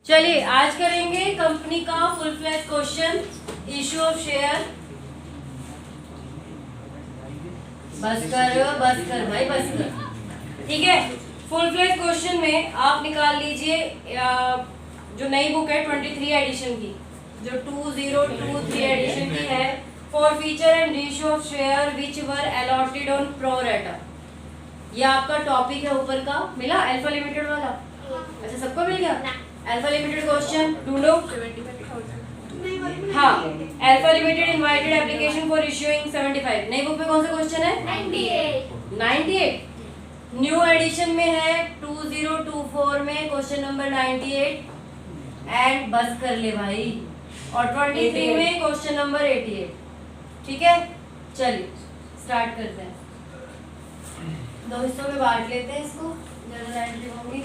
चलिए आज करेंगे कंपनी का full flash question, issue of share. बस कर भाई बस कर। ठीक है, फुल फ्लैश क्वेश्चन में आप निकाल लीजिए जो नई बुक है 23 एडिशन की, जो 2023 एडिशन की है, for feature and ratio of share which were allotted on pro रेटा। ये आपका टॉपिक है ऊपर का, मिला अल्फा लिमिटेड वाला। अच्छा सबको मिल गया अल्फा लिमिटेड क्वेश्चन ढूंढो। हाँ, alpha limited invited application for issuing 75। नई बुक में कौन सा क्वेश्चन है? 98। न्यू एडिशन में है 2024 में क्वेश्चन नंबर 98 एंड बस कर ले भाई, और 23 में क्वेश्चन नंबर 88। ठीक है, चलिए स्टार्ट करते हैं। दो हिस्सों में बांट लेते हैं इसको, जर्नल एंट्री होंगी।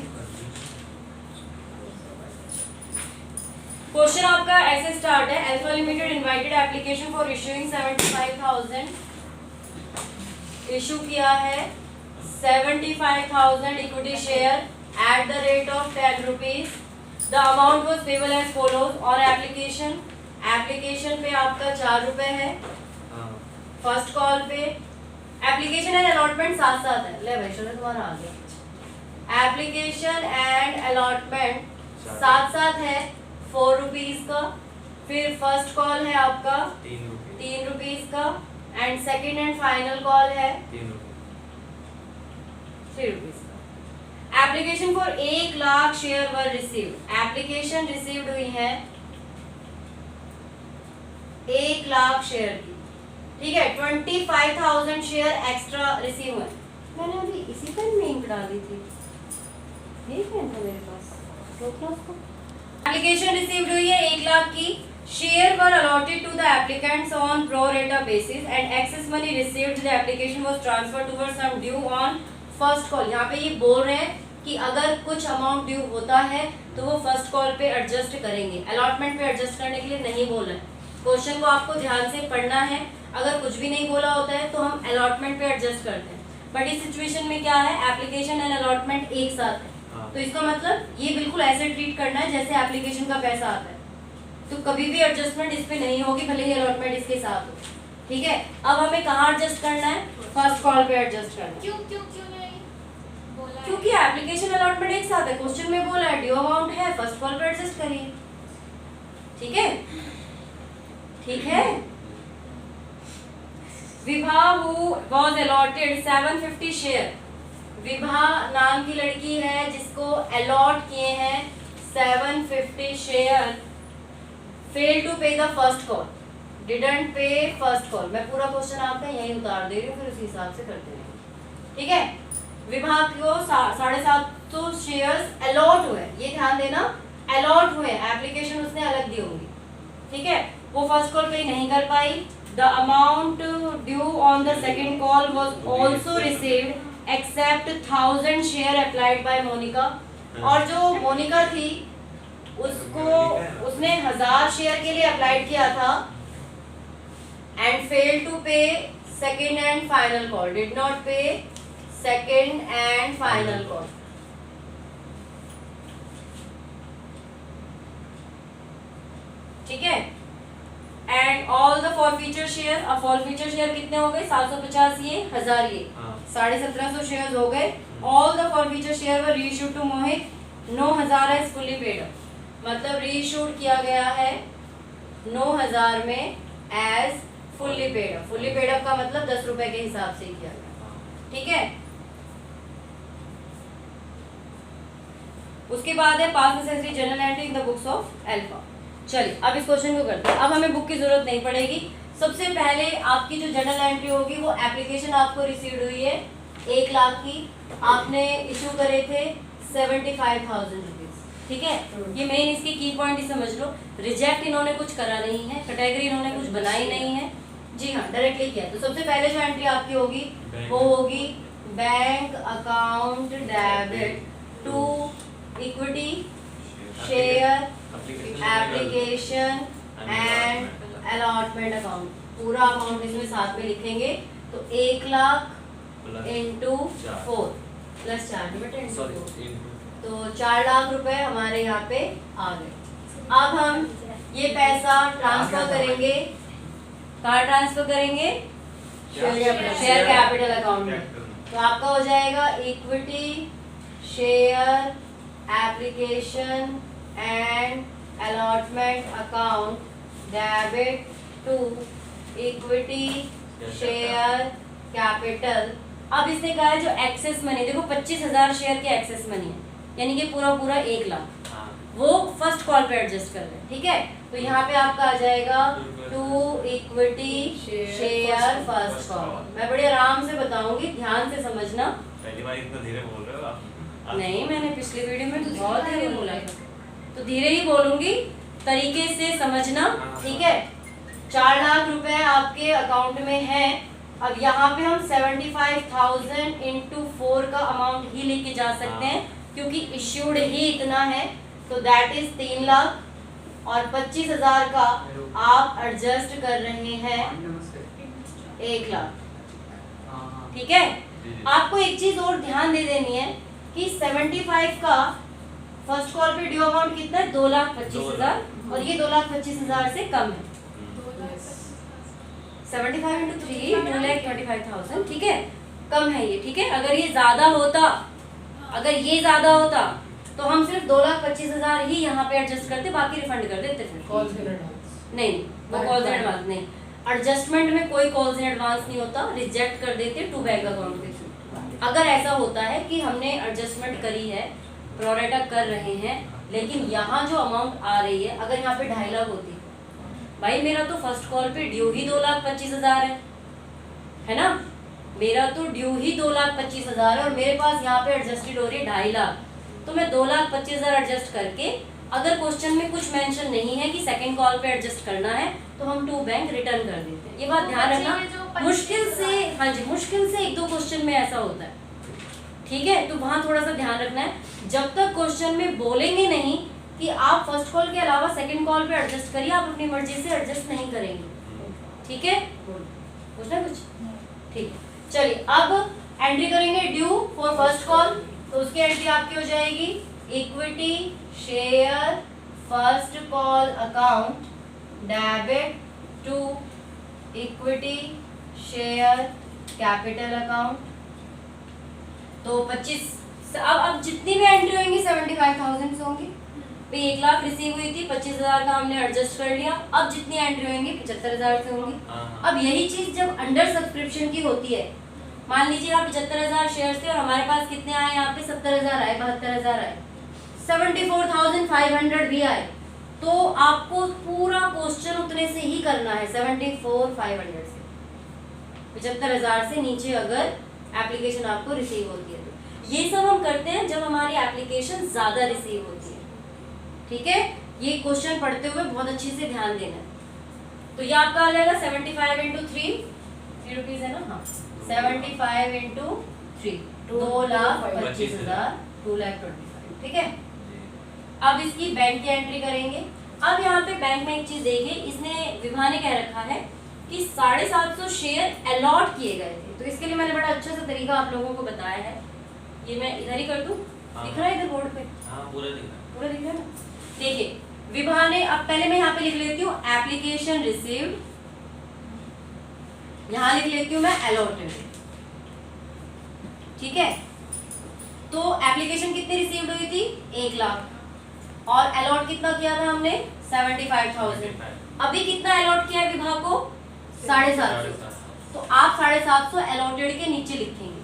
क्वेश्चन आपका ऐसे स्टार्ट है, alpha limited invited application for issuing 75,000। Issue किया है 75,000 equity share at the rate of 10 rupees. The amount was payable as follows और एप्लीकेशन पे आपका 4 रुपए है। फर्स्ट कॉल पे एप्लीकेशन एंड अलॉटमेंट साथ साथ है। ले भाई चलो तुम्हारा आ गया। एप्लीकेशन एंड अलॉटमेंट साथ साथ है 4 रुपीज का। फिर फर्स्ट कॉल है आपका 3 रुपीज का and second and final call है 3 रुपीज का। Application for 1 lakh share were received. Application received हुई है 1 लाख शेयर की। ठीक है, 25,000 शेयर एक्स्ट्रा रिसीव हुए। मैंने अभी इसी पेन में इंक डाली थी, ये पेन था मेरे पास, रोकना उसको। एप्लीकेशन रिसीव्ड हुई है 1 लाख की। Share were allotted to the applicants on pro rata basis and excess money received the application was transferred towards sum due on first call. यहाँ पे ये बोल रहे हैं कि अगर कुछ अमाउंट ड्यू होता है तो वो फर्स्ट कॉल पे एडजस्ट करेंगे, अलॉटमेंट पे एडजस्ट करने के लिए नहीं बोल रहे। क्वेश्चन को आपको ध्यान से पढ़ना है। अगर कुछ भी नहीं बोला होता है तो हम अलॉटमेंट पे एडजस्ट करते हैं, बट इस सिचुएशन में क्या है, एप्लीकेशन एंड अलॉटमेंट एक साथ है। तो इसका मतलब ये बिल्कुल ऐसे ट्रीट करना है जैसे एप्लीकेशन का पैसा आता है, तो कभी भी एडजस्टमेंट इस पे नहीं होगी, भले ही अलॉटमेंट इसके साथ हो। ठीक है, अब हमें कहाँ एडजस्ट करना है? फर्स्ट कॉल पे एडजस्ट करना है। क्यों नहीं बोला? क्योंकि एप्लीकेशन अलॉटमेंट एक साथ है, क्वेश्चन में बोला है ड्यू अमाउंट है, फर्स्ट कॉल पे एडजस्ट करिए। ठीक है, ठीक है। Vibha who was allotted 750 share. Vibha नाम की लड़की है जिसको अलॉट किए हैं 750 शेयर। फेल टू पे द फर्स्ट कॉल, डिडंट पे फर्स्ट कॉल। मैं पूरा क्वेश्चन आपका यही उतार दे रही हूँ, फिर उसी हिसाब से करते रहेंगे। ठीक है, विभा को 750 शेयर्स अलॉट हुए, ये ध्यान देना, अलॉट हुए, एप्लीकेशन उसने अलग दी होगी। ठीक है, वो फर्स्ट कॉल पे नहीं कर पाई। The amount due on the second call was also received except 1000 share applied by Monika. और जो मोनिका थी उसने 1000 शेयर के लिए अप्लाइड किया था एंड फेल टू पे second and final call, did not पे सेकेंड एंड फाइनल कॉल। ठीक है, and all the forfeiture share. अब फॉरफीचर शेयर कितने हो गए? 750 ये, 1000 ये, 1750 शेयर हो गए। All the forfeiture share were reissued to Mohit. 9000 is fully paid, मतलब रीइश्यूड किया गया है 9000 में as fully paid up. Fully paid up का मतलब 10 रुपए के हिसाब से किया गया। ठीक है, उसके बाद है पास necessary journal entry in the books of alpha. चलिए अब इस क्वेश्चन को करते हैं। अब हमें बुक की जरूरत नहीं पड़ेगी। सबसे पहले आपकी जो जर्नल एंट्री होगी वो एप्लीकेशन आपको रिसीव्ड हुई है 1 लाख की, आपने इशू करे थे 75,000 रुपीज। ठीक है, ये मेन इसकी की पॉइंट ही समझ लो। रिजेक्ट इन्होंने कुछ करा नहीं है, कैटेगरी इन्होंने कुछ बनाई नहीं है, जी हाँ डायरेक्टली किया। तो सबसे पहले जो एंट्री आपकी होगी वो होगी bank account debit to equity share application and allotment account. पूरा अकाउंट इसमें साथ में लिखेंगे, तो 1 लाख इंटू 4 प्लस 4 डिवाइडेड तो 4 लाख रुपए हमारे यहाँ पे आ गए। अब हम ये पैसा ट्रांसफर करेंगे, कहाँ ट्रांसफर करेंगे? शेयर कैपिटल अकाउंट में। तो आपका हो जाएगा equity share application and allotment account debit to equity share capital. अब इसने कहा है जो एक्सेस मनी, देखो 25,000 शेयर के एक्सेस मनी है, यानी कि पूरा 1 लाख, वो फर्स्ट कॉल पे एडजस्ट कर लें, ठीक है। तो यहाँ पे आपका आ जाएगा to equity share first call. मैं बड़े आराम से बताऊंगी, ध्यान से समझना। पहली बार इतना धीरे बोल रहे हो आप? नहीं, मैंने पिछली वीडियो में तो बहुत धीरे बोला था, तो धीरे ही बोलूंगी, तरीके से समझना, ठीक है। 4 लाख रुपए आपके अकाउंट में है। अब यहाँ पे हम 75,000 इंटू 4 का अमाउंट ही लेके जा सकते हैं, क्योंकि इश्यूड ही इतना है, तो दैट इज 3 लाख, और 25,000 का आप एडजस्ट कर रहे हैं 1 लाख, ठीक है। आपको एक चीज और ध्यान दे देनी है कि 75 का फर्स्ट कॉल पे ड्यू अमाउंट कितना है? 2,25,000, और ये 2,25,000 से कम है। 75 इंटू 3 2,25,000, ठीक है, कम है ये, ठीक है। अगर ये ज्यादा होता, अगर ये ज्यादा होता तो हम सिर्फ 2,25,000 ही यहाँ पे एडजस्ट करते, बाकी रिफंड कर देते फिर। नहीं, वो कॉल्स इन एडवांस नहीं, एडजस्टमेंट में कोई कॉल्स इन एडवांस नहीं होता, रिजेक्ट कर देते टू बैंक अकाउंट के थ्रू। अगर ऐसा होता है कि हमने एडजस्टमेंट करी है, प्रोरेटा कर रहे हैं, लेकिन यहाँ जो अमाउंट आ रही है, अगर यहाँ पे 2.5 लाख होती, भाई मेरा तो फर्स्ट कॉल पे ड्यू ही 2,25,000 है ना, मेरा तो ड्यू ही 2,25,000 है, और मेरे पास यहाँ पे एडजस्टेड हो रही है 2.5 लाख, तो मैं 2,25,000 एडजस्ट करके, अगर क्वेश्चन में कुछ मेंशन नहीं है कि सेकंड कॉल पे एडजस्ट करना है, तो हम टू बैंक रिटर्न कर देते हैं। ये बात ध्यान रखना, मुश्किल से, हाँ जी, मुश्किल से 1-2 क्वेश्चन में ऐसा होता है, ठीक है। तो वहां थोड़ा सा ध्यान रखना है, जब तक क्वेश्चन में बोलेंगे नहीं कि आप फर्स्ट कॉल के अलावा सेकंड कॉल पे एडजस्ट करिए, आप अपनी मर्जी से एडजस्ट नहीं करेंगे, ठीक है। पूछना कुछ? ठीक है, चलिए अब एंट्री करेंगे ड्यू फॉर फर्स्ट कॉल। तो उसकी एंट्री आपकी हो जाएगी equity share first call account debit to equity share capital account. तो 25, अब जितनी भी एंट्री होंगी 75,000 से होंगी। 1 लाख रिसीव हुई थी, 25,000 का हमने एडजस्ट कर लिया। अब जितनी एंट्री होंगी 75,000 से होंगी। अब यही चीज जब अंडर सब्सक्रिप्शन की होती है, मान लीजिए आप 75,000 शेयर थे और हमारे पास कितने आए, यहाँ पे 70,000 आए, 72,000 आए, 74,500 भी आए, तो आपको पूरा क्वेश्चन उतने से ही करना है, 74,500 से। 75,000 से नीचे अगर एप्लीकेशन आपको रिसीव होती है, तो ये सब हम करते हैं जब हमारी एप्लीकेशन ज्यादा रिसीव होती है, ठीक है। ये क्वेश्चन पढ़ते हुए बहुत अच्छे से ध्यान देना है। तो ये आपका आ जाएगा 75 इंटू 3 रुपीज है ना, हाँ, 75 इंटू 3 2,25,000, 2,25,000, ठीक है। अब इसकी बैंक की एंट्री करेंगे। अब यहाँ पे बैंक में एक चीज देखिए, इसने विभा ने कह रखा है कि 750 शेयर अलॉट किए गए थे। तो इसके लिए मैंने बड़ा अच्छा सा तरीका आप लोगों को बताया है। ये मैं इधर ही कर दूं, दिख रहा है इधर बोर्ड पे? हाँ, पूरा दिख रहा है, पूरा दिख रहा है ना। देखिए विभा ने, अब पहले मैं यहाँ पे लिख लेती हूँ एप्लीकेशन रिसीव्ड, यहाँ लिख लेती हूँ मैं अलॉटेड, ठीक है। तो एप्लीकेशन कितनी रिसीव्ड हुई थी? 1 लाख, और अलॉट कितना किया था हमने? 75,000। अभी कितना अलॉट किया है विभा को? 750। तो आप 750 अलॉटेड के नीचे लिखेंगे,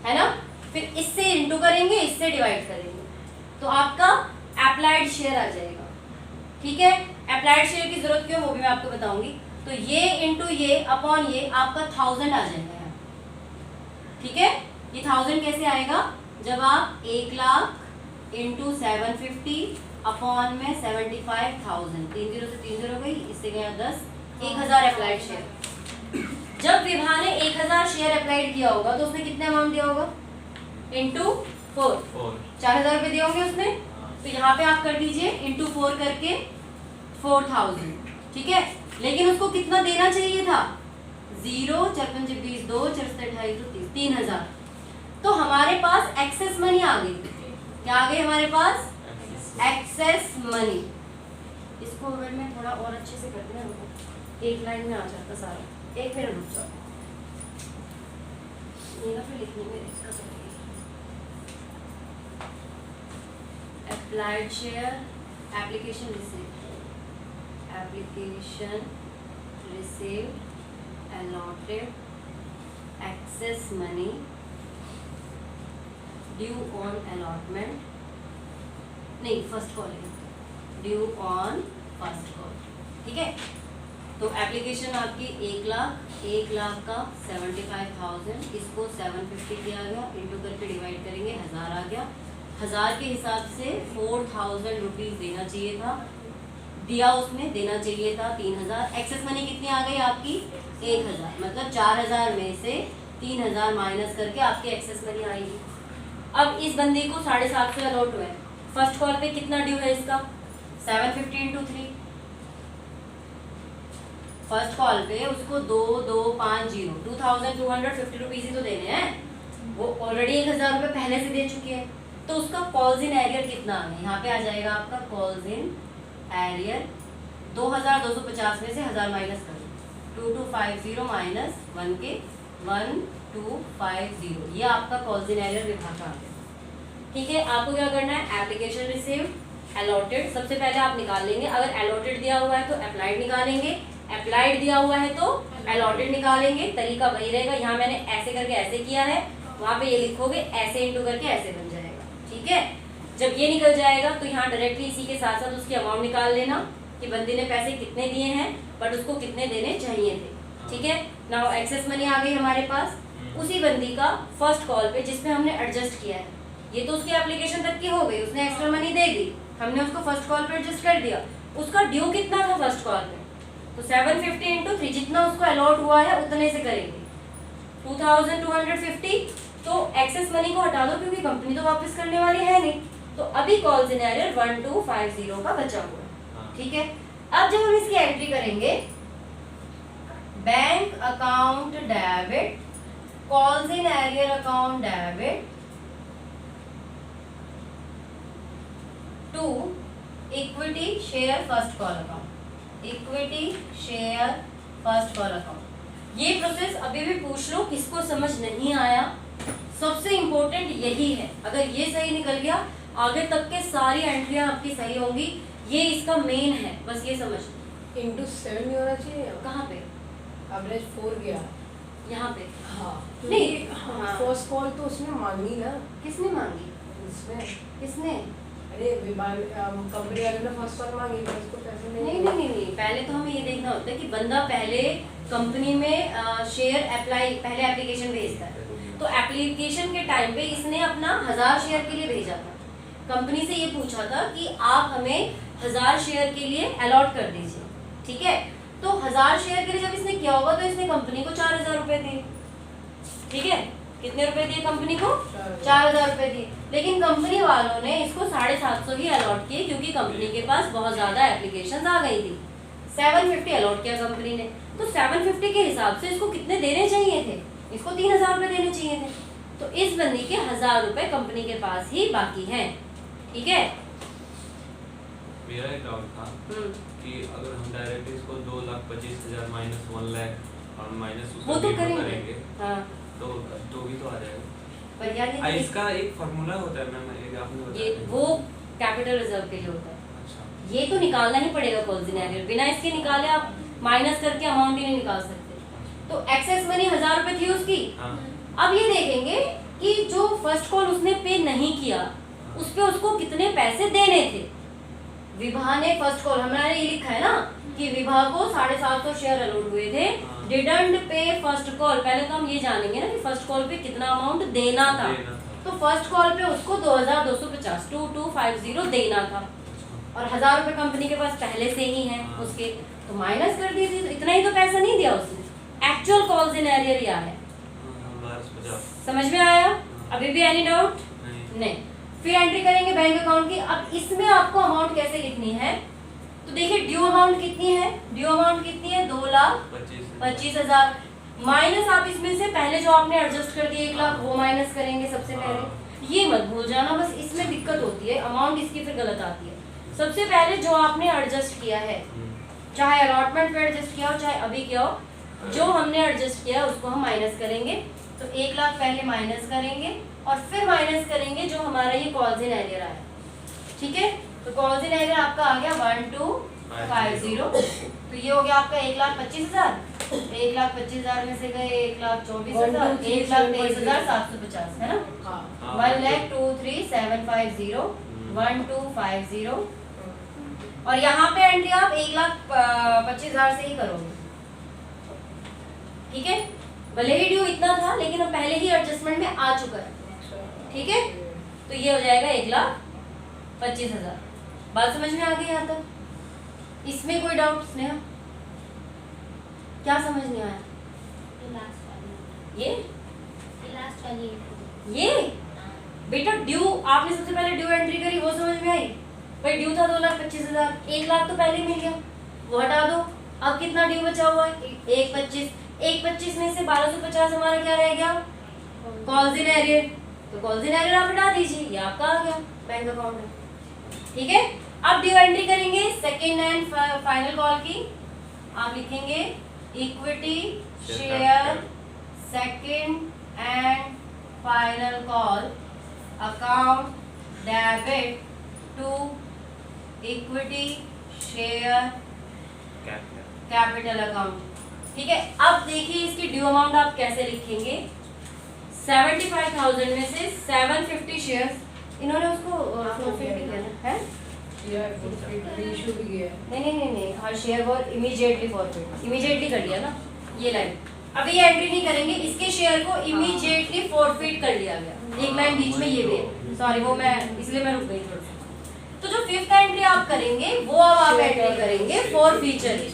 है ना, फिर इससे इंटू करेंगे, इससे डिवाइड करेंगे, तो आपका अप्लाइड शेयर आ जाएगा, ठीक है। अप्लाइड शेयर की जरूरत क्यों, वो भी मैं आपको बताऊंगी। तो ये इंटू ये अपॉन ये आपका 1000 आ जाएगा, ठीक है। ये 1000 कैसे आएगा? जब आप 1 लाख इंटू 750 अपॉन में 75,000, 3 0 से 3 0 गई, इससे गया 10, 1000 अप्लाइड शेयर। जब विभा ने 1000 शेयर अप्लाइड किया होगा तो उसने कितने अमाउंट दिया होगा? इंटू 4, 4,000 रुपए दिए होंगे उसने। तो यहाँ पे आप कर दीजिए इंटू 4 करके 4,000, ठीक है। लेकिन उसको कितना देना चाहिए था? 0, 4 5 20, 2 4 28 30, 3,000। तो हमारे पास एक्सेस मनी आ गई, क्या आ गई हमारे पास? Excess money. इसको अगर मैं थोड़ा और अच्छे से करती ना, एक लाइन में आ जाता सारा। एक मिनट रुक जाओ, ये ना फिर लिखने में दिक्कत होगी। Applied share, application received, application received, allotted, excess money, due on allotment, नहीं फर्स्ट कॉल है, ड्यू ऑन फर्स्ट कॉल। ठीक है, तो एप्लीकेशन आपकी 1 लाख का 75,000, इसको 750 किया गया, इंटू करके डिवाइड करेंगे, 1000 आ गया। 1000 के हिसाब से 4000 रुपीज देना चाहिए था, दिया उसने, देना चाहिए था 3000। एक्सेस मनी कितनी आ गई आपकी? 1000, मतलब 4000 में से 3000 माइनस करके आपकी एक्सेस मनी आएगी। अब इस बंदे को 750 अलॉट हुआ है, फर्स्ट कॉल पे कितना ड्यू है इसका? 750 इंटू 3। फर्स्ट कॉल पे उसको 2250 2250 रुपीज ही तो देने हैं, वो ऑलरेडी 1000 रुपये पहले से दे चुके हैं, तो उसका कॉल्स इन एरियर कितना आ गया? यहाँ पे आ जाएगा आपका कॉल्स इन एरियर 2250 में से 1000 माइनस करो, 2250 माइनस 1 के 1250, ये आपका कॉल्स इन एरियर विभाग का आ गया। ठीक है, आपको क्या करना है? एप्लीकेशन रिसीव्ड, अलॉटेड, सबसे पहले आप निकाल लेंगे। अगर अलॉटेड दिया हुआ है तो अप्लाइड निकालेंगे, अप्लाइड दिया हुआ है तो अलॉटेड निकालेंगे। तरीका वही रहेगा, यहाँ मैंने ऐसे करके ऐसे किया है, वहाँ पे ये लिखोगे ऐसे इंटू करके ऐसे बन जाएगा। ठीक है, जब ये निकल जाएगा तो यहाँ डायरेक्टली इसी के साथ साथ उसकी अमाउंट निकाल लेना कि बंदे ने पैसे कितने दिए हैं बट उसको कितने देने चाहिए थे। ठीक है, नाउ एक्सेस मनी आ गई हमारे पास उसी बंदी का फर्स्ट कॉल पे जिसपे हमने एडजस्ट किया है। ये तो उसकी एप्लीकेशन तक की हो गई, उसने एक्स्ट्रा मनी दे दी, हमने उसको फर्स्ट कॉल पे एडजस्ट कर दिया। उसका ड्यू कितना था फर्स्ट कॉल पे? तो 750 इंटू 3, जितना उसको अलॉट हुआ है उतने से करेंगे, 2250। तो एक्सेस मनी को हटा दो क्योंकि कंपनी तो वापस करने वाली है नहीं, तो अभी कॉल्स इन एरियर 1250 का बचा हुआ है। ठीक है, अब जब हम इसकी एंट्री करेंगे, bank account debit, calls in arrear account debit to equity share first call account, equity share first call account. ये प्रोसेस अभी भी पूछ लो, किसको समझ नहीं आया, सबसे इंपॉर्टेंट यही है। अगर ये सही निकल गया आगे तक के सारी एंट्रियां आपकी सही होंगी, ये इसका मेन है, बस ये समझ। इंटू 7 नहीं होना चाहिए? कहाँ पे? एवरेज 4 गया यहाँ पे? हाँ, नहीं, हाँ, फर्स्ट कॉल तो उसने मांगी ना। किसने मांगी? उसने, किसने? अरे कंपनी वाले ने फर्स्ट कॉल मांगी तो उसको पैसे नहीं, पहले तो हमें ये देखना होता है कि बंदा पहले कंपनी में शेयर अप्लाई, पहले एप्लीकेशन भेजता है, तो एप्लीकेशन के टाइम पे इसने अपना 1000 शेयर के लिए भेजा था। कंपनी से ये पूछा था कि आप हमें 1000 शेयर के लिए अलॉट कर दीजिए। ठीक है, तो 1000 शेयर के लिए जब इसने किया होगा तो इसने कंपनी को 4000 रुपए दिए। ठीक है, कितने रुपए दिए कंपनी को? 4000 रुपए दिए, लेकिन कंपनी वालों ने इसको 750 ही अलॉट किए क्योंकि कंपनी के पास बहुत ज्यादा एप्लीकेशन आ गई थी। 750 अलॉट किया कंपनी ने, तो 750 के हिसाब से इसको कितने देने चाहिए थे? इसको 3000 रुपए देने चाहिए थे, तो इस बंदी के 1000 रुपए कंपनी के पास ही बाकी हैं। ठीक है, मेरा एक डाउट था कि अगर हम डायरेक्ट इसको 2,25,000 माइनस 1 लाख और माइनस वो तो करेंगे। हाँ, तो भी तो आ जाएगा। पर यार ये इसका एक फार्मूला होता है मैम, एक आपने बताया ये वो कैपिटल रिजर्व के लिए होता है। अच्छा, ये तो निकालना ही पड़ेगा कॉल्स इन एरियर, बिना इसके निकाले आप माइनस करके अमाउंट ही नहीं निकाल सकते। तो एक्सेस मनी 1000 रुपए थी उसकी। हाँ, अब ये देखेंगे कि जो फर्स्ट कॉल उसने पे नहीं किया उस पे उसको कितने पैसे देने थे। विभा ने फर्स्ट कॉल, हमारे ये लिखा है ना कि विभा को 750 शेयर अलॉट हुए थे, डिडंट पे फर्स्ट कॉल। पहले तो हम ये जानेंगे ना कि फर्स्ट कॉल पे कितना अमाउंट देना था। तो फर्स्ट कॉल पे उसको 2250 2250 देना था, और 1000 रुपए कंपनी के पास पहले से ही है उसके, तो माइनस कर दिए थे, तो इतना ही तो पैसा नहीं दिया उसने। एक्चुअल कॉल्स इन एरियर या है, 1250। समझ में आया? अभी भी एनी डाउट? नहीं। फिर एंट्री करेंगे बैंक अकाउंट की। अब इसमें आपको अमाउंट कैसे लिखनी है, तो देखिए ड्यू अमाउंट कितनी है? ड्यू अमाउंट कितनी है? 2,25,000 माइनस आप इसमें से पहले जो आपने एडजस्ट कर दिया 1 लाख वो माइनस करेंगे सबसे पहले। ये मत भूल जाना, बस इसमें दिक्कत होती है, अमाउंट इसकी फिर गलत आती है। सबसे पहले जो आपने एडजस्ट किया है, चाहे अलॉटमेंट पे एडजस्ट किया हो चाहे अभी किया हो, जो हमने एडजस्ट किया है उसको हम माइनस करेंगे। तो 1 लाख पहले माइनस करेंगे और फिर माइनस करेंगे जो हमारा ये कॉल्स इन एरियर आया, ठीक है। तो कॉल्स इन एरियर आपका आ गया 1250। तो ये हो गया आपका 1,25,000। 1,25,000 में से गए 1,24,000, 1,23,750 है ना। हाँ 1,23,750 1250। और यहाँ पे एंट्री आप 1,25,000 से ही करोगे, ठीक है। भले ही ड्यू इतना था लेकिन अब पहले ही एडजस्टमेंट में आ चुका है, ठीक है। तो ये हो जाएगा 1,25,000। बात समझ में आ गई यहाँ तक? इसमें कोई डाउट स्नेहा? क्या समझ नहीं आया? ये ये बेटा ड्यू आपने सबसे पहले ड्यू एंट्री करी, वो समझ में आई? भाई ड्यू था 2,25,000, 1 लाख तो पहले ही मिल गया, वो हटा दो। अब कितना ड्यू बचा हुआ है? 1,25,000। 1,25,000 में से 1,250 हमारा क्या रह गया? Calls in arrear. तो कॉल्स इन एरियर आप हटा दीजिए, ये आपका आ गया बैंक अकाउंट में, ठीक है। अब ड्यू एंट्री करेंगे सेकंड एंड फाइनल कॉल की। आप लिखेंगे equity share second and final call account debit to equity share capital account, ठीक है। अब देखिए इसकी ड्यू अमाउंट आप कैसे लिखेंगे। 75,000 में से 750 शेयर्स इन्होंने उसको फॉरफिट किया है, ये इशू भी किया है। नहीं हर शेयर वो इमीडिएटली फॉरफिट, इमीडिएटली कर लिया ना ये लाइन। अभी ये एंट्री नहीं करेंगे, इसके शेयर को इमीडिएटली फॉरफिट कर लिया गया। एक लाइन बीच में ये भी है, सॉरी वो मैं इसलिए मैं रुक गई थोड़ा सा। तो जो फिफ्थ एंट्री आप करेंगे वो अब आप एंट्री करेंगे फॉर फीचर की।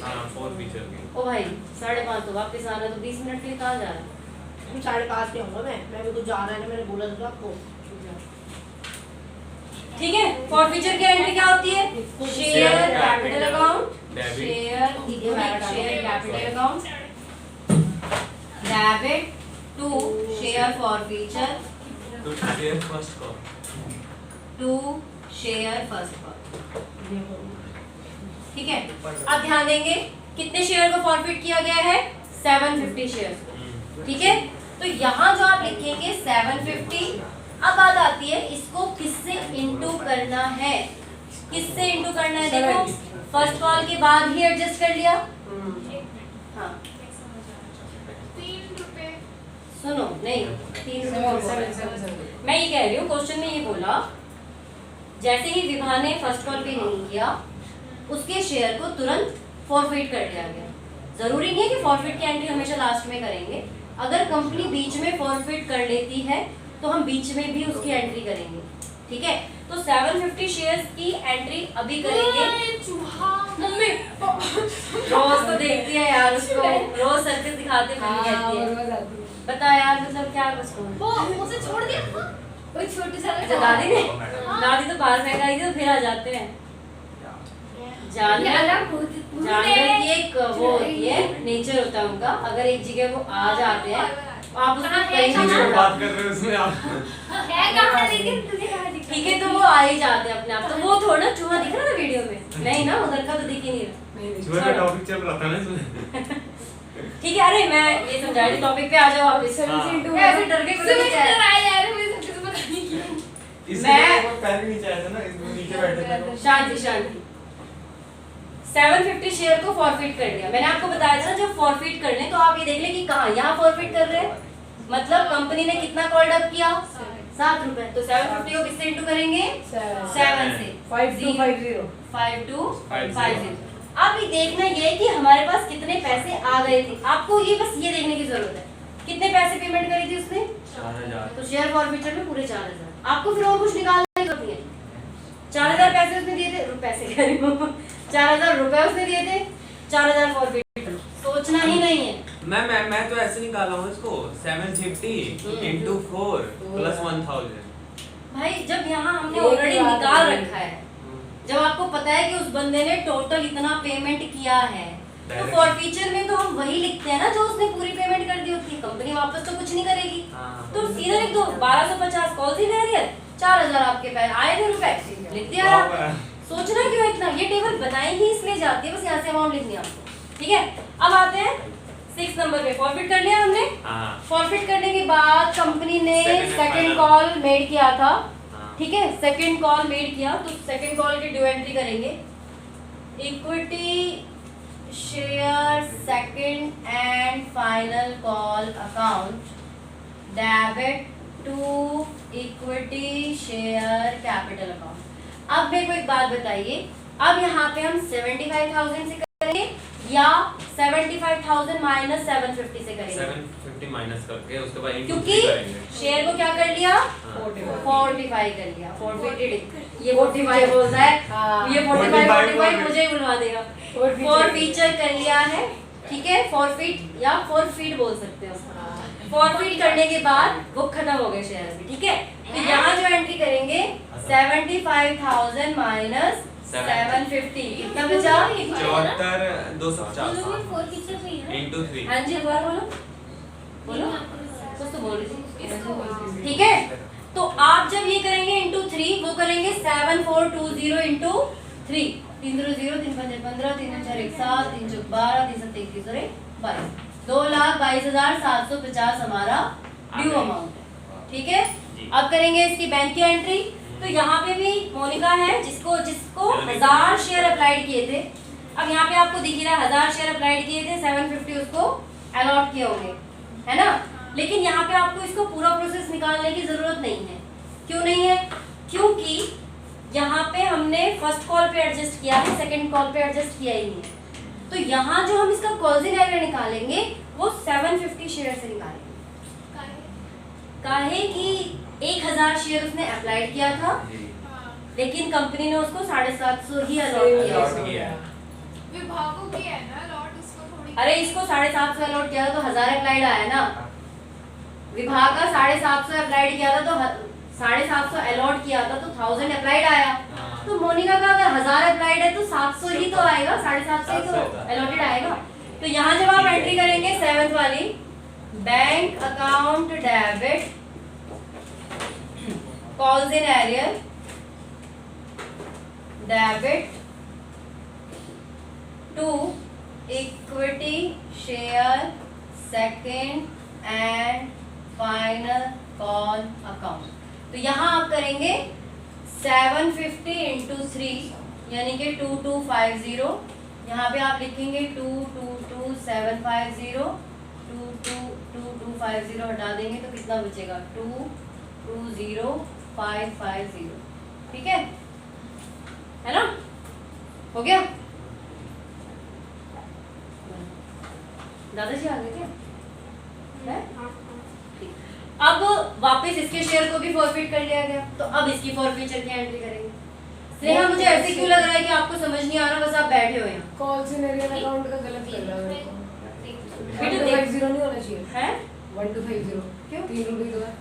ओ भाई 5:30 तो वापस आना, तो 20 मिनट के लिए कहाँ जा रहा है? 5:30 पे आऊंगा मैं भी तो जाना है ना, मैंने बोला था आपको। ठीक है। फॉर फीचर की एंट्री क्या होती है? Share capital account, share capital account debit to share forfeiture to share first call, ठीक है। अब ध्यान देंगे कितने शेयर को फॉरफिट किया गया है? 750 शेयर, ठीक है। तो यहाँ जो आप लिखेंगे 750। अब बात आती है इसको किससे इंटू करना है? किससे इंटू करना है? देखो फर्स्ट कॉल के बाद ही एडजस्ट कर लिया। हाँ 3 रुपए। सुनो नहीं 3 रुपए मैं ये कह रही हूँ, क्वेश्चन में ये बोला जैसे ही विभा ने फर्स्ट कॉल पे नहीं किया उसके शेयर को तुरंत फॉरफिट कर दिया गया। जरूरी नहीं है कि फॉरफिट की एंट्री हमेशा लास्ट में करेंगे। अगर कंपनी बीच में फॉरफिट कर लेती है तो हम बीच में भी उसकी एंट्री करेंगे, ठीक है। तो 750 शेयर्स की एंट्री अभी करेंगे। मम्मी रोज तो देखती है यार उसको, रोज सर्कस दिखाते मम्मी कहती है। बता यार मतलब क्या उसको वो उसे छोड़ दिया वो छोटी सा अच्छा दादी ने, दादी तो बाहर फेंकाई थी तो फिर आ जाते हैं। जानवर की एक वो होती है, नेचर होता है उनका। अगर एक जगह वो आ जाते हैं आप उसको कहीं नहीं छोड़ बात कर रहे हो उसमें आप है कहां, लेकिन तुझे कहां दिखा? ठीक है। तो वो आ ही जाते हैं अपने आप। तो वो थोड़ा चूहा दिख रहा था वीडियो में? नहीं ना, उधर का तो दिख ही नहीं रहा। सुबह का टॉपिक चल रहा था ना इसमें। ठीक है। अरे मैं ये समझा रही, टॉपिक पे आ जाओ आप। ऐसे डर के कुछ नहीं सेमेस्टर आया यार, मुझे सब कुछ पता नहीं है। इसमें वो पैर भी नीचे आया था ना, इसमें नीचे बैठे थे तो। शांति शांति। 750 शेयर को फॉरफिट कर दिया। मैंने आपको बताया था जब फॉरफिट कर लें तो आप ये देख लें कि कहाँ, यहाँ फॉरफिट कर रहे हैं। मतलब कंपनी ने कितना कॉल्ड अप किया? 7 रुपए। तो 750 को किससे इंटू करेंगे? 7 से। 5250। अब ये देखना ये है कि हमारे पास कितने पैसे आ गए थे। आपको ये बस ये देखने की जरूरत है कितने पैसे पेमेंट करी थी उसने? 4000। तो शेयर फॉरफिटर में पूरे 4000। आपको फिर और कुछ निकालने की जरूरत नहीं है। 4000 पैसे उसने दिए थे, पैसे कह रही हूँ 4000 रुपए उसने दिए थे, 4000 फॉरफिटर। सोचना ही नहीं है। मैं तो ऐसे निकाला हूँ इसको 750 into 4 plus 1000। भाई जब यहाँ हमने ऑलरेडी निकाल रखा है, जब आपको पता है कि उस बंदे ने टोटल इतना पेमेंट किया है, तो फॉरफीचर में तो हम वही लिखते हैं ना जो उसने पूरी पेमेंट कर दी होती है, कंपनी वापस तो कुछ नहीं करेगी। हाँ। तो सीधा लिख दो 1250 कॉल इन एरियर, 4000 आपके पैसे आए थे रुपए, लिख दिया आप। सोचना क्यों इतना, ये टेबल बनाई ही इसलिए जाती है, बस यहाँ से अमाउंट लिखनी है आपको, ठीक है। अब आते हैं 6 नंबर पे, फॉरफिट कर लिया हमने। हाँ। फॉरफिट करने के बाद कंपनी ने Second and second final। Call made किया था, हाँ। ठीक है, सेकंड कॉल मेड किया तो सेकंड कॉल की ड्यू एंट्री करेंगे, equity share second and final call account debit to equity share capital account. अब मेरे को एक बात बताइए, अब यहाँ पे हम 75,000 से करेंगे या 75,000 माइनस 750 से करेंगे? 750 माइनस करके उसके बाद into क्योंकि 3 करेंगे। शेयर को क्या कर लिया, हाँ। 45 कर लिया, फॉरफिटेड। ये 45 बोलता है, हाँ। ये 45 मुझे ही बुलवा देगा। Forfeited। फॉरफीचर कर लिया है, ठीक है, फॉरफिट या फॉरफीट बोल सकते हो। फॉरफिट करने के बाद वो खत्म हो गए शेयर भी, ठीक है। तो यहाँ जो एंट्री करेंगे 75,000 माइनस 750, कितना बचा? 74,250 फॉरफीचर नहीं है into 3। हाँ जी, एक बार बोलो बोलो, कुछ तो बोल रही थी, ठीक है। तो आप जब ये करेंगे इंटू 3, वो करेंगे 7420 इंटू 3, 300 3 5 15 3 4 1 7 3 4 12 3 7 21 और 22, 2,22,750 हमारा ड्यू अमाउंट है, ठीक है। अब करेंगे इसकी बैंक की एंट्री। तो यहाँ पे भी मोनिका है जिसको 1000 शेयर अप्लाइड किए थे। अब यहाँ पे आपको दिख रहा है 1000 शेयर अप्लाइड किए थे, 750 उसको अलॉट किए होंगे, है ना। लेकिन यहाँ पे आपको इसको पूरा प्रोसेस निकालने की जरूरत नहीं है। क्यों नहीं है? क्योंकि यहाँ पे हमने फर्स्ट कॉल पे एडजस्ट किया है, सेकंड कॉल पे एडजस्ट किया ही नहीं है। तो यहाँ जो हम इसका कॉल्स इन एरियर निकालेंगे वो 750 शेयर से निकालेंगे। काहे कि 1000 शेयर उसने अप्लाइड किया था, लेकिन कंपनी ने उसको 750 ही अलॉट किया। विभागों की है ना लॉट, उसको थोड़ी अरे इसको 750 अलॉट किया था तो 1000 अप्लाइड आया ना। विभाग का 750 अप्लाइड किया था तो 750 अलॉट किया था तो 1000 अप्लाइड आया। तो मोनिका का अगर 1000 अप्लाइड है तो 700 ही तो आएगा, 750 ही तो अलॉटेड आएगा। तो यहाँ जब आप एंट्री करेंगे 7th वाली, bank account debit calls in arrear debit to equity share second and final call account. तो यहाँ आप करेंगे 750 इंटू 3 यानी कि 2250। यहाँ पे आप लिखेंगे 222750, 2250 हटा देंगे तो कितना बचेगा 220550, ठीक है ना। हो गया? दादाजी आ गए क्या? है? अब वापस इसके शेयर को भी फॉरफिट कर लिया गया, तो अब इसकी फॉरफीचर की एंट्री करेंगे। स्नेहा मुझे ऐसे क्यों लग रहा है कि आपको समझ नहीं आ रहा, बस आप बैठे हो यहाँ। कॉल्स इन एरियर अकाउंट का गलत लग रहा है मेरे को। बेटा 1250 नहीं होना चाहिए है 1250 क्यों? 3 रुपए तो है।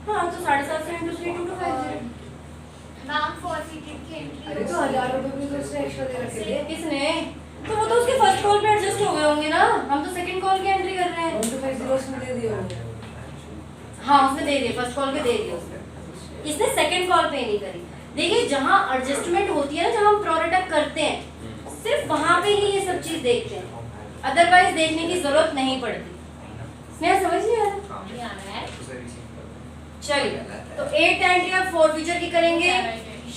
हाँ तो 750 इंटू 3 2250। नाम फॉरफीटेड की एंट्री अरे तो 1000 रुपए भी तो उसने एक्स्ट्रा दे रखे थे। किसने? तो वो तो उसके फर्स्ट कॉल पे एडजस्ट हो गए होंगे ना, हम तो सेकंड कॉल की एंट्री कर रहे हैं। 1250 उसने दे दिए होंगे। हाँ उसने दे दिए, फर्स्ट कॉल पे दे दिए उसने, इसने सेकंड कॉल पे नहीं करी। देखिए जहाँ एडजस्टमेंट होती है ना, जहाँ हम प्रोडक्ट करते हैं, सिर्फ वहाँ पे ही ये सब चीज देखते हैं, अदरवाइज देखने की जरूरत नहीं पड़ती। स्नेहा समझ नहीं आ रहा? चलिए तो 8th एंट्री आप फॉरफीचर की करेंगे।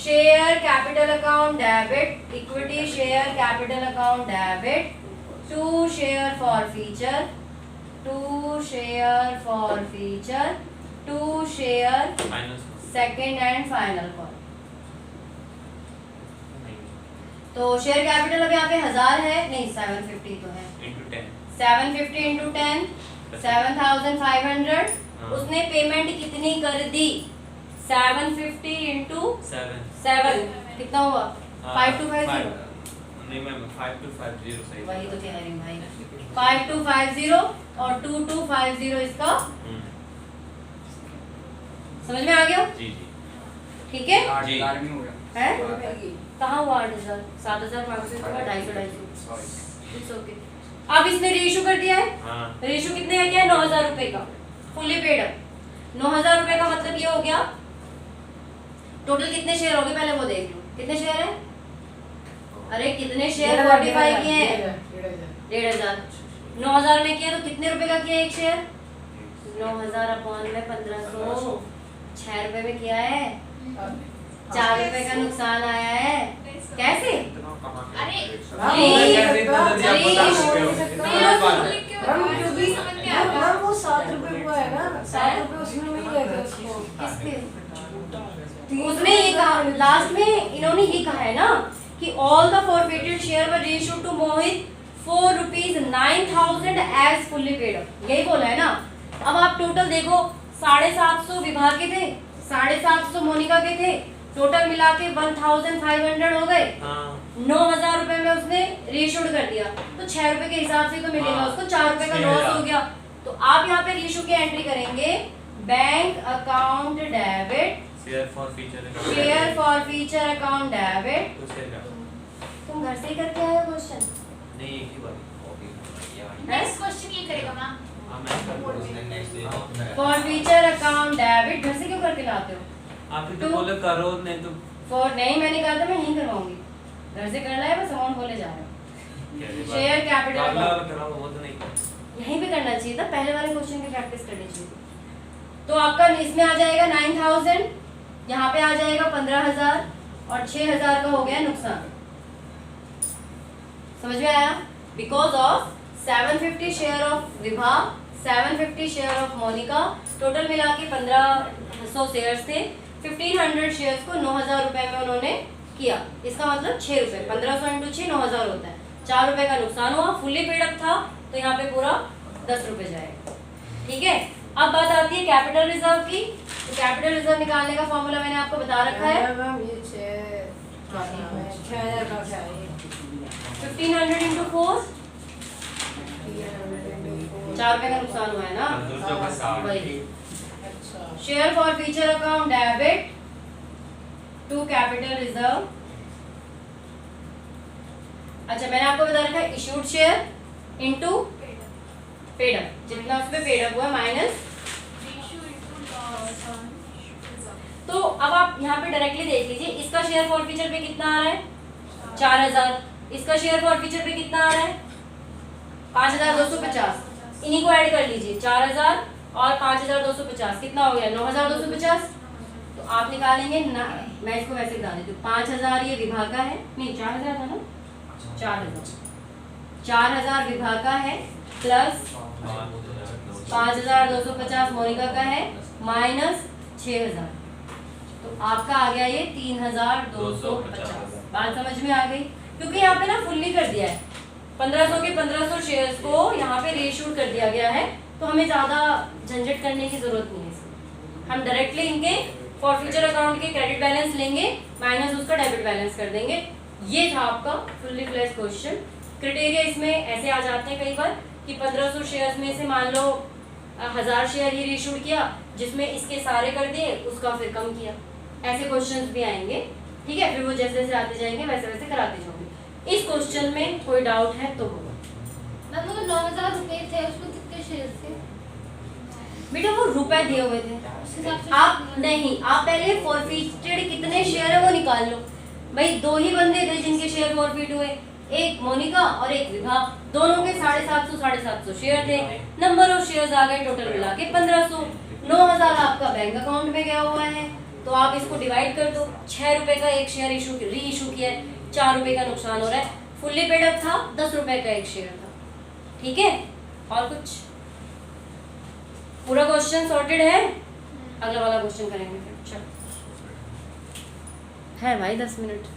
Share capital account debit equity share capital account debit to share forfeiture to share second and final call. तो शेयर कैपिटल अब यहाँ पे 1000 है, नहीं 750 तो है, into 10 750 इंटू 10 7500। उसने पेमेंट कितनी कर दी? 750 इंटू 7 कितना हुआ? 5250। नहीं मैम 5250 सही। वही तो कह रही हूँ भाई, 5250 और 2250 इसका समझ में आ गया? जी जी ठीक है जी है? कहाँ हुआ 8,000? 7,500 के बाद 250 इट्स ओके। अब इसने रीइशू कर दिया है। हाँ रीइशू कितने का किया है? 9,000 रुपए का, फुली पेड अप। 9,000 रुपए का मतलब ये हो गया, टोटल कितने शेयर हो गए पहले वो देख लो। कितने शेयर है? अरे कितने शेयर 45 किए हैं? 1,500। 9,000 में किया तो कितने रुपए का किया एक शेयर? 9,000 अपॉन में 1,500, 6 रुपए में किया है। 4 रुपए का नुकसान आया है। कैसे? अरे वो 7 रुपए हुआ है ना, 7 रुपए उसमें मिल गए थे उसको। उसमें ये कहा, लास्ट में इन्होंने ये कहा है ना कि all the forfeited share were reissued to Mohit for ₹9,000 as fully paid up, यही बोला है ना। अब आप टोटल देखो, 750 विभाग के थे, 750 मोनिका के थे, टोटल मिला के 1,500 हो गए। 9,000 रुपए में उसने रीइश्यूड कर दिया, तो 6 रुपए के हिसाब से तो मिलेगा उसको, 4 रुपए का लॉस हो गया। तो आप यहाँ पे रीइश्यू की एंट्री करेंगे, bank account debit, share forfeiture account debit. तुम घर से ही करके आए हो क्वेश्चन? नहीं एक ही बार नेक्स्ट क्वेश्चन ये करेगा मैम। हाँ मैं कर दूंगा। फॉर फीचर अकाउंट डेबिट घर से क्यों करके लाते हो? आप ही तो बोले करो, नहीं तो फॉर नहीं, मैंने कहा था मैं नहीं करवाऊंगी, घर से करना है, बस अमाउंट बोले जा रहे हो। शेयर कैपिटल अगला वाला कराओ, वो तो नहीं यहीं पे करना चाहिए था, पहले वाले क्वेश्चन की प्रैक्टिस करनी चाहिए थी। तो आपका इसमें आ जाएगा 9,000, यहाँ पे आ जाएगा 15,000 और 6,000 का हो गया नुकसान। समझ में आया? Because of 750 share of Vibha, 750 share of Monica, total मिला के 1,500 शेयर्स थे। 1,500 शेयर्स को 9,000 रुपए में उन्होंने किया, इसका मतलब 6 रुपए, 1,500 इंटू 6 9,000 होता है। 4 रुपए का नुकसान हुआ, फुल्ली पेड अप था तो यहाँ पे पूरा 10 रुपए जाएगा। ठीक है, अब बात आती है कैपिटल रिजर्व की। तो कैपिटल रिजर्व निकालने का फॉर्मूला मैंने आपको बता रखा है। 1,500 इंटू 4, 4 रुपए का नुकसान हुआ है ना, वही। Share forfeiture account debit to capital reserve. अच्छा मैंने आपको बता रखा है issued share into paid up, जितना उसमें पेड अप हुआ माइनस। तो अब आप यहाँ पे डायरेक्टली देख लीजिए, इसका शेयर फॉर फीचर पे कितना आ रहा है? 4,000। इसका शेयर फॉर फीचर पे कितना आ रहा है? 5,250। इन्हीं को ऐड कर लीजिए, 4,000 और 5,250 कितना हो गया? 9,250। तो आप निकालेंगे ना, मैं इसको वैसे बता देती हूँ, 5,000 ये विभाग का है, नहीं 4,000 था ना, 4,000 विभाग का है प्लस 5,250 मोनिका का है माइनस 6,000, तो आपका आ गया ये 3,250। बात समझ में आ गई? क्योंकि यहाँ पे ना फुल्ली कर दिया है, 1,500 के 1,500 शेयर्स को यहाँ पे रीइश्यूड कर दिया गया है, तो हमें ज़्यादा झंझट करने की जरूरत नहीं है इसमें। हम डायरेक्टली इनके फॉर फ्यूचर अकाउंट के क्रेडिट बैलेंस लेंगे माइनस उसका डेबिट बैलेंस कर देंगे। ये था आपका फुल्ली फ्लेज्ड क्वेश्चन। क्राइटेरिया इसमें ऐसे आ जाते हैं कई बार कि 1,500 शेयर्स में से मान लो 1,000 शेयर ही रीइश्यूड किया, जिसमें इसके सारे कर दिए, उसका फिर कम किया। ऐसे क्वेश्चंस भी आएंगे, ठीक है। फिर वो जैसे जैसे आते जाएंगे वैसे वैसे कराते जाओगे। इस क्वेश्चन में कोई डाउट है तो बोलो। मैम वो 9,000 रुपए थे, उसमें कितने शेयर थे? बेटा वो रुपए दिए हुए थे, उस हिसाब से आप नहीं, आप पहले फॉरफीटेड कितने शेयर है वो निकाल लो। भाई 2 ही बंदे थे जिनके शेयर फॉरफीट हुए, एक मोनिका और एक विभा, दोनों के 750 शेयर थे। नंबर ऑफ शेयर्स आ गए टोटल मिला के 1,500। 9,000 आपका बैंक अकाउंट में गया हुआ है, तो आप इसको डिवाइड कर दो। 6 रुपए का एक शेयर री इशू किया है, 4 रुपए का नुकसान हो रहा है। फुल्ली पेड अप था, 10 रुपए का एक शेयर था, ठीक है। और कुछ? पूरा क्वेश्चन सॉर्टेड है? अगला वाला क्वेश्चन करेंगे फिर। चलो है भाई 10 मिनट।